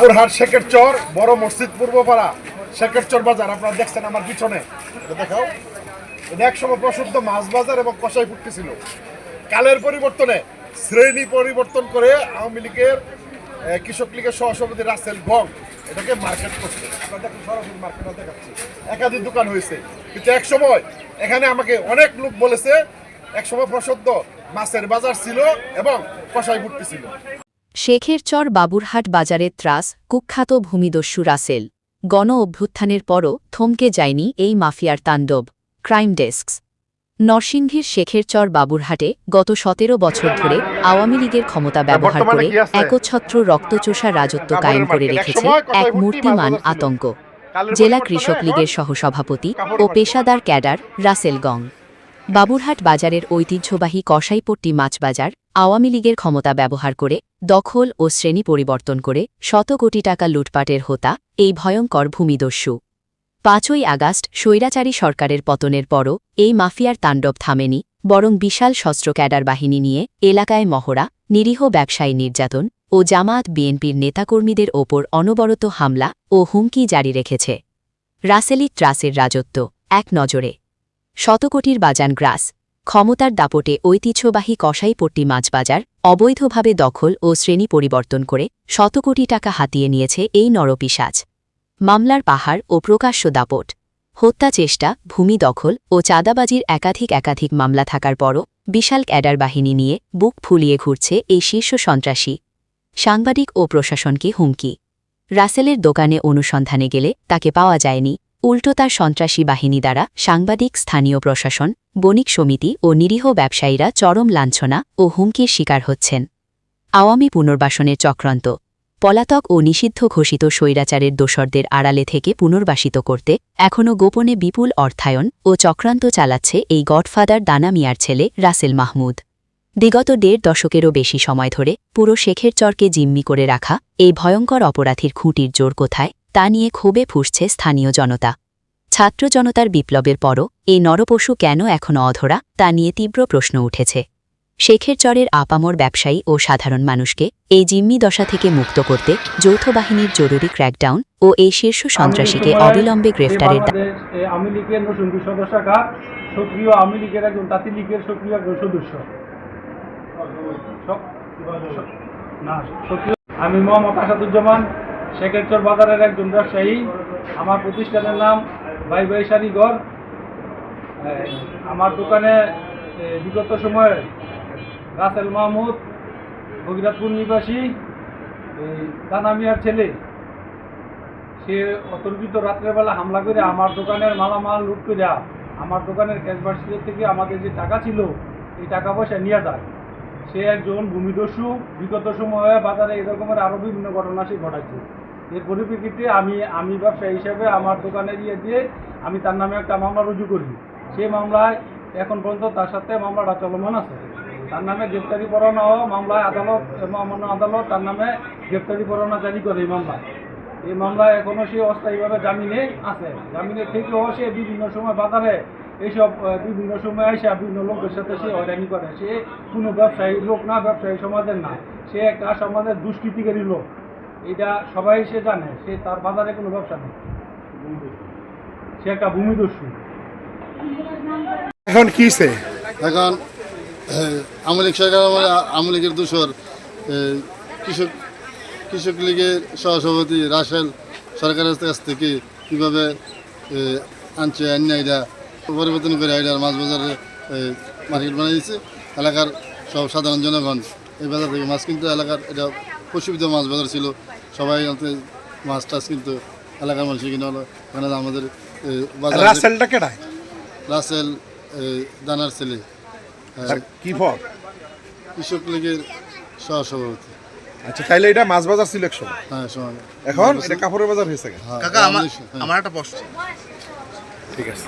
বাবুরহাট শেখেরচর বড় মসজিদ পূর্বপাড়া শেখেরচর বাজার। আপনারা দেখছেন আমার পিছনে, দেখাও। এটা একসময় প্রসিদ্ধ মাছ বাজার এবং কসাইপুট্টি ছিল। কালের পরিবর্তনে শ্রেণী পরিবর্তন করে আওয়ামী লীগের কৃষক লীগের সহসভাপতি রাসেল গং এটাকে মার্কেট করছে। আপনারা দেখুন, সরাসরি মার্কেটে দেখাচ্ছি। একাধিক দোকান হয়েছে, কিন্তু একসময় এখানে আমাকে অনেক লোক বলেছে একসময় প্রসিদ্ধ মাছের বাজার ছিল এবং কসাইপুট্টি ছিল। শেখেরচর বাবুরহাট বাজারের ত্রাস কুখ্যাত ভূমিদস্যু রাসেল। গণ অভ্যুত্থানের পরও থমকে যায়নি এই মাফিয়ার তাণ্ডব। ক্রাইম ডেস্কস। নরসিংদীর শেখেরচর বাবুরহাটে গত ১৭ বছর ধরে আওয়ামী লীগের ক্ষমতা ব্যবহার করে একচ্ছত্র রক্তচোষা রাজত্ব কায়েম করে রেখেছে এক মূর্তিমান আতঙ্ক। জেলা কৃষক লীগের সহসভাপতি ও পেশাদার ক্যাডার রাসেল গং। বাবুরহাট বাজারের ঐতিহ্যবাহী কসাইপট্টি মাছ বাজার আওয়ামী লীগের ক্ষমতা ব্যবহার করে দখল ও শ্রেণী পরিবর্তন করে শত কোটি টাকা লুটপাটের হোতা এই ভয়ঙ্কর ভূমিদস্যু। ৫ই আগস্ট স্বৈরাচারী সরকারের পতনের পরও এই মাফিয়ার তাণ্ডব থামেনি, বরং বিশাল সশস্ত্র ক্যাডার বাহিনী নিয়ে এলাকায় মহড়া, নিরীহ ব্যবসায়ী নির্যাতন ও জামায়াত বিএনপির নেতাকর্মীদের ওপর অনবরত হামলা ও হুমকি জারি রেখেছে। রাসেলি ত্রাসের রাজত্ব এক নজরে। শতকোটির বাজান গ্রাস। ক্ষমতার দাপটে ঐতিহ্যবাহী কসাইপট্টি মাছ বাজার অবৈধভাবে দখল ও শ্রেণী পরিবর্তন করে শত কোটি টাকা হাতিয়ে নিয়েছে এই নরপিশাচ। মামলার পাহাড় ও প্রকাশ্য দাপট। হত্যা চেষ্টা, ভূমি দখল ও চাঁদাবাজির একাধিক মামলা থাকার পরও বিশাল ক্যাডার বাহিনী নিয়ে বুক ফুলিয়ে ঘুরছে এই শীর্ষ সন্ত্রাসী। সাংবাদিক ও প্রশাসনকে হুমকি। রাসেলের দোকানে অনুসন্ধানে গেলে তাকে পাওয়া যায়নি, উল্টো তার সন্ত্রাসী বাহিনী দ্বারা সাংবাদিক, স্থানীয় প্রশাসন, বণিক সমিতি ও নিরীহ ব্যবসায়ীরা চরম লাঞ্ছনা ও হুমকির শিকার হচ্ছেন। আওয়ামী পুনর্বাসনের চক্রান্ত। পলাতক ও নিষিদ্ধ ঘোষিত স্বৈরাচারের দোসরদের আড়ালে থেকে পুনর্বাসিত করতে এখনও গোপনে বিপুল অর্থায়ন ও চক্রান্ত চালাচ্ছে এই গডফাদার দানা মিয়ার ছেলে রাসেল মাহমুদ। বিগত ১.৫ দশকেরও বেশি সময় ধরে পুরো শেখেরচরকে জিম্মি করে রাখা এই ভয়ঙ্কর অপরাধীর খুঁটির জোর কোথায় তা নিয়ে ক্ষোভে ফুঁসছে স্থানীয় জনতা। ছাত্র জনতার বিপ্লবের পরও এই নরপশু কেন এখনও অধরা তা নিয়ে তীব্র প্রশ্ন উঠেছে। শেখেরচরের আপামর ব্যবসায়ী ও সাধারণ মানুষকে এই জিম্মি দশা থেকে মুক্ত করতে যৌথ বাহিনীর জরুরি ক্র্যাকডাউন ও এই শীর্ষ সন্ত্রাসীকে অবিলম্বে গ্রেফতারের আওয়ামী লীগের নরসিংদী সদর শাখার সক্রিয় আওয়ামী লীগের একজন তাঁতি লীগের সক্রিয় একজন সদস্য। আমি মোহাম্মদ আসাদুজ্জামান, শেখেরচর বাজারের একজন ব্যবসায়ী। আমার প্রতিষ্ঠানের নাম ভাই ভাই শাড়িঘর। আমার দোকানে বিগত সময়ে রাসেল মাহমুদ, ভগীরথপুর নিবাসী, দানা মিয়ার ছেলে, সে অতর্কিত রাত্রেবেলা হামলা করে আমার দোকানের মালামাল লুট করে আমার দোকানের ক্যাশ বাক্স থেকে আমাদের যে টাকা ছিল এই টাকা পয়সা নিয়ে যায়। সে একজন ভূমিদস্যু। বিগত সময়ে বাজারে এরকমের আরও বিভিন্ন ঘটনা সে ঘটাচ্ছে। এর পরিপ্রেক্ষিতে আমি ব্যবসায়ী হিসেবে আমার দোকানে দিয়ে আমি তার নামে একটা মামলা রুজু করি। সেই মামলায় এখন পর্যন্ত তার সাথে মামলাটা চলমান আছে। তার নামে গ্রেপ্তারি পরোয়ানা মামলায় মহামান্য আদালত তার নামে গ্রেপ্তারি পরোয়ানা জারি করে এই মামলায় এখনও সে অস্থায়ীভাবে জামিনে আছে। জামিনে থেকেও সে বিভিন্ন সময় বাজারে এইসব বিভিন্ন সময় এসে বিভিন্ন লোকের সাথে সে হয়রানি করে। সে কোনো ব্যবসায়ী লোক না, ব্যবসায়ী সমাজের না, সে একটা সমাজের দুষ্কৃতিকারী লোক। এটা সবাই সে জানে। সে তার বাজারে কোনো ব্যবসা নেই, সে একটা ভূমিদস্যু। এখন কি এখন আওয়ামী লীগ সরকার, আওয়ামী লীগের দোসর কৃষক লীগের সহসভাপতি রাসেল সরকারের কাছ থেকে কীভাবে আনছে এটা পরিবর্তন করে এটার মাছ বাজারে মার্কেট বানিয়ে দিচ্ছে। এলাকার সব সাধারণ জনগণ এই বাজার থেকে মাছ কিনতে, এলাকার এটা প্রসিদ্ধ মাছ বাজার ছিল, সবাই মাছ টাছ কিন্তু এলাকার মানুষ কিনে হলো। এখানে আমাদের রাসেলটা কেডা? রাসেল দানার ছেলে, কি ফল? কৃষক লীগের সহসভাপতি। আচ্ছা, তাইলে এটা মাছ বাজার ছিল এক সময়? হ্যাঁ, সময়। এখন এটা কাপড়ের বাজার হয়েছে। কাকা আমার একটা প্রশ্ন। ঠিক আছে।